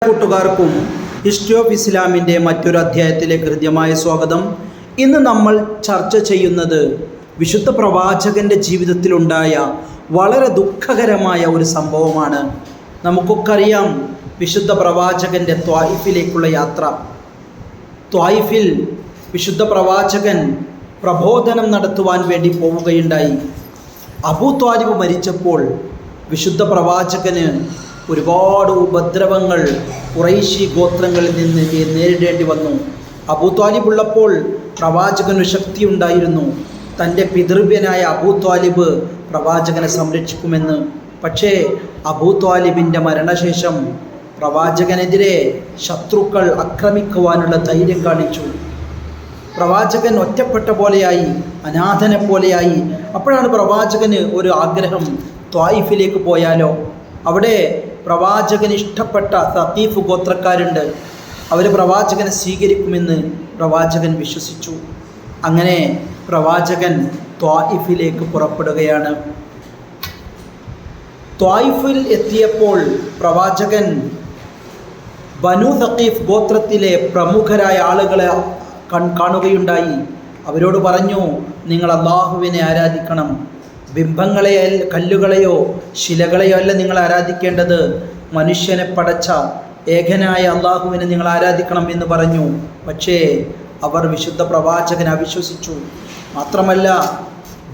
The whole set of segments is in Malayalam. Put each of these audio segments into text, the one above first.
കൂട്ടുകാർക്കും ഹിസ്റ്ററി ഓഫ് ഇസ്ലാമിൻ്റെ മറ്റൊരു അധ്യായത്തിലേക്ക് ഹൃദ്യമായ സ്വാഗതം. ഇന്ന് നമ്മൾ ചർച്ച ചെയ്യുന്നത് വിശുദ്ധ പ്രവാചകൻ്റെ ജീവിതത്തിലുണ്ടായ വളരെ ദുഃഖകരമായ ഒരു സംഭവമാണ്. നമുക്കൊക്കെ അറിയാം വിശുദ്ധ പ്രവാചകൻ്റെ ത്വായിഫിലേക്കുള്ള യാത്ര. ത്വായിഫിൽ വിശുദ്ധ പ്രവാചകൻ പ്രബോധനം നടത്തുവാൻ വേണ്ടി പോവുകയുണ്ടായി. അബൂ ത്വാലിബ് മരിച്ചപ്പോൾ വിശുദ്ധ പ്രവാചകന് ഒരുപാട് ഉപദ്രവങ്ങൾ ഖുറൈശി ഗോത്രങ്ങളിൽ നിന്ന് നേരിടേണ്ടി വന്നു. അബൂ ത്വാലിബ് ഉള്ളപ്പോൾ പ്രവാചകന് ശക്തി ഉണ്ടായിരുന്നു. തൻ്റെ പിതൃവ്യനായ അബൂ ത്വാലിബ് പ്രവാചകനെ സംരക്ഷിക്കുമെന്ന്. പക്ഷേ അബൂ ത്വാലിബിൻ്റെ മരണശേഷം പ്രവാചകനെതിരെ ശത്രുക്കൾ ആക്രമിക്കുവാനുള്ള ധൈര്യം കാണിച്ചു. പ്രവാചകൻ ഒറ്റപ്പെട്ട പോലെയായി, അനാഥനെ പോലെയായി. അപ്പോഴാണ് പ്രവാചകന് ഒരു ആഗ്രഹം, ത്വായിഫിലേക്ക് പോയാലോ. അവിടെ പ്രവാചകന് ഇഷ്ടപ്പെട്ട സഖീഫ് ഗോത്രക്കാരുണ്ട്, അവർ പ്രവാചകനെ സ്വീകരിക്കുമെന്ന് പ്രവാചകൻ വിശ്വസിച്ചു. അങ്ങനെ പ്രവാചകൻ ത്വായിഫിലേക്ക് പുറപ്പെടുകയാണ്. ത്വായിഫിൽ എത്തിയപ്പോൾ പ്രവാചകൻ ബനു സഖീഫ് ഗോത്രത്തിലെ പ്രമുഖരായ ആളുകളെ കാണുകയുണ്ടായി. അവരോട് പറഞ്ഞു, നിങ്ങൾ അല്ലാഹുവിനെ ആരാധിക്കണം. ബിംബങ്ങളെയോ കല്ലുകളെയോ ശിലകളെയോ അല്ല നിങ്ങൾ ആരാധിക്കേണ്ടത്, മനുഷ്യനെ പടച്ച ഏകനായ അള്ളാഹുവിനെ നിങ്ങൾ ആരാധിക്കണം എന്ന് പറഞ്ഞു. പക്ഷേ അവർ വിശുദ്ധ പ്രവാചകനെ അവിശ്വസിച്ചു. മാത്രമല്ല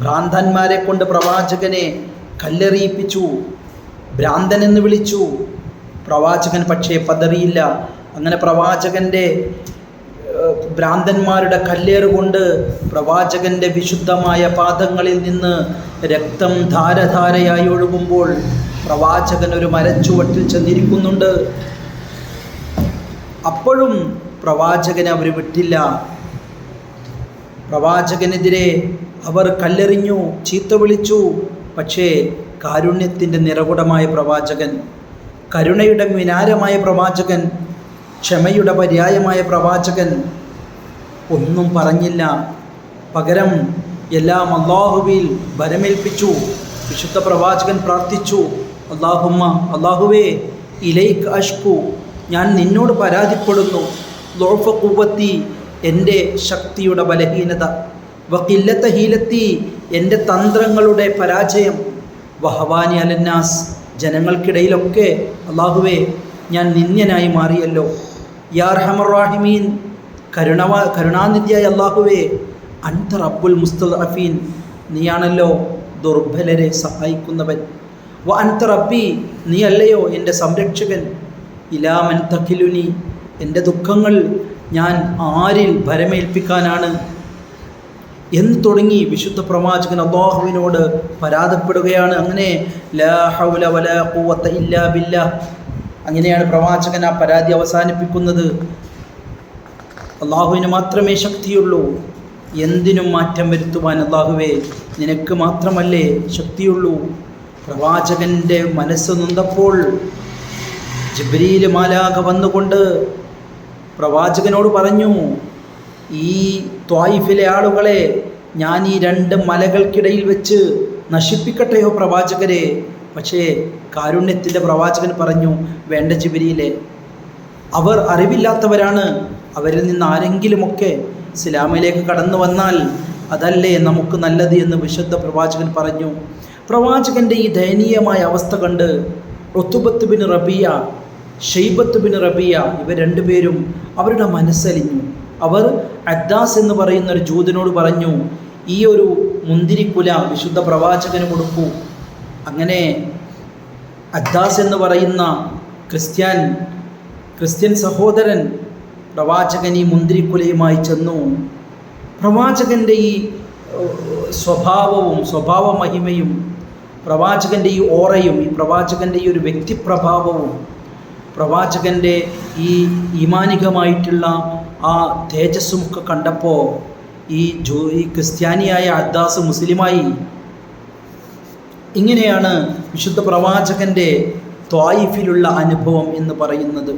ഭ്രാന്തന്മാരെ കൊണ്ട് പ്രവാചകനെ കല്ലെറിയിപ്പിച്ചു, ഭ്രാന്തനെന്ന് വിളിച്ചു. പ്രവാചകൻ പക്ഷേ പതറിയില്ല. അങ്ങനെ പ്രവാചകൻ്റെ ഭ്രാന്തന്മാരുടെ കല്ലേറുകൊണ്ട് പ്രവാചകൻ്റെ വിശുദ്ധമായ പാദങ്ങളിൽ നിന്ന് രക്തം ധാരധാരയായി ഒഴുകുമ്പോൾ പ്രവാചകൻ ഒരു മരച്ചുവട്ടിൽ ചെന്നിരിക്കുന്നുണ്ട്. അപ്പോഴും പ്രവാചകനെ അവർ വിട്ടില്ല. പ്രവാചകനെതിരെ അവർ കല്ലെറിഞ്ഞു, ചീത്ത വിളിച്ചു. പക്ഷേ കാരുണ്യത്തിൻ്റെ നിറകുടമായ പ്രവാചകൻ, കരുണയുടെ മിനാരമായ പ്രവാചകൻ, ക്ഷമയുടെ പര്യായമായ പ്രവാചകൻ ഒന്നും പറഞ്ഞില്ല. പകരം എല്ലാം അല്ലാഹുവിൽ ഭരമേൽപ്പിച്ചു. വിശുദ്ധ പ്രവാചകൻ പ്രാർത്ഥിച്ചു, അല്ലാഹുവേ ഇലൈക അഷ്കു, ഞാൻ നിന്നോട് പരാതിപ്പെടുന്നു. ളുഅഫ ഖുവ്വത്തി, എൻ്റെ ശക്തിയുടെ ബലഹീനത. വഖില്ലത ഹീലത്തി, എൻ്റെ തന്ത്രങ്ങളുടെ പരാജയം. വഹവാനി അലന്നാസ്, ജനങ്ങൾക്കിടയിലൊക്കെ അല്ലാഹുവേ ഞാൻ നിന്ദ്യനായി മാറിയല്ലോ. യാ അർഹമർ റാഹിമീൻ, കരുണാനിധിയായ അല്ലാഹുവേ, അൻത റബ്ബുൽ മുസ്തദ്അഫീൻ, നീയാണല്ലോ ദുർബലരെ സഹായിക്കുന്നവൻ. വ അൻത റബ്ബി, നീ അല്ലയോ എൻ്റെ സംരക്ഷകൻ. ഇലാ മൻ തഖിലുനി, എൻ്റെ ദുഃഖങ്ങൾ ഞാൻ ആരിൽ ഭരമേൽപ്പിക്കാനാണ് എന്ന് തുടങ്ങി വിശുദ്ധ പ്രവാചകൻ അല്ലാഹുവിനോട് പരാതിപ്പെടുകയാണ്. അങ്ങനെ ലാ ഹൗല വലാ ഖുവത ഇല്ലാ ബില്ലാഹ്, അങ്ങനെയാണ് പ്രവാചകൻ ആ പരാതി അവസാനിപ്പിക്കുന്നത്. അള്ളാഹുവിന് മാത്രമേ ശക്തിയുള്ളൂ, എന്തിനും മാറ്റം വരുത്തുവാൻ അള്ളാഹുവേ നിനക്ക് മാത്രമല്ലേ ശക്തിയുള്ളൂ. പ്രവാചകൻ്റെ മനസ്സ് നൊന്തപ്പോൾ ജിബ്രീൽ മാലാഖ വന്നുകൊണ്ട് പ്രവാചകനോട് പറഞ്ഞു, ഈ ത്വായിഫിലെ ആളുകളെ ഞാൻ ഈ രണ്ട് മലകൾക്കിടയിൽ വെച്ച് നശിപ്പിക്കട്ടെയോ പ്രവാചകരെ. പക്ഷേ കാരുണ്യത്തിൻ്റെ പ്രവാചകൻ പറഞ്ഞു, വേണ്ട ജിബ്രീലേ, അവർ അറിവില്ലാത്തവരാണ്. അവരിൽ നിന്ന് ആരെങ്കിലുമൊക്കെ ഇസ്ലാമിലേക്ക് കടന്നു വന്നാൽ അതല്ലേ നമുക്ക് നല്ലത് എന്ന് വിശുദ്ധ പ്രവാചകൻ പറഞ്ഞു. പ്രവാചകൻ്റെ ഈ ദയനീയമായ അവസ്ഥ കണ്ട് Utbah bin Rabia, Shaybah bin Rabia, ഇവർ രണ്ടുപേരും അവരുടെ മനസ്സലിഞ്ഞു. അവർ അദ്ദാസ് എന്ന് പറയുന്ന ഒരു ജൂതനോട് പറഞ്ഞു, ഈ ഒരു മുന്തിരിക്കുല വിശുദ്ധ പ്രവാചകന് കൊടുക്കൂ. അങ്ങനെ അദ്ദാസ് എന്ന് പറയുന്ന ക്രിസ്ത്യൻ സഹോദരൻ പ്രവാചകൻ ഈ മുന്തിരിക്കുലയുമായി ചെന്നു. പ്രവാചകൻ്റെ ഈ സ്വഭാവ മഹിമയും പ്രവാചകൻ്റെ ഈ ഓറയും ഈ പ്രവാചകൻ്റെ ഈ ഒരു വ്യക്തിപ്രഭാവവും പ്രവാചകൻ്റെ ഈ ഈമാനികമായിട്ടുള്ള ആ തേജസ്സുമൊക്കെ കണ്ടപ്പോൾ ഈ ക്രിസ്ത്യാനിയായ അദ്ദാസ് മുസ്ലിമായി. ഇങ്ങനെയാണ് വിശുദ്ധ പ്രവാചകൻ്റെ ത്വായിഫിലുള്ള അനുഭവം എന്ന് പറയുന്നത്.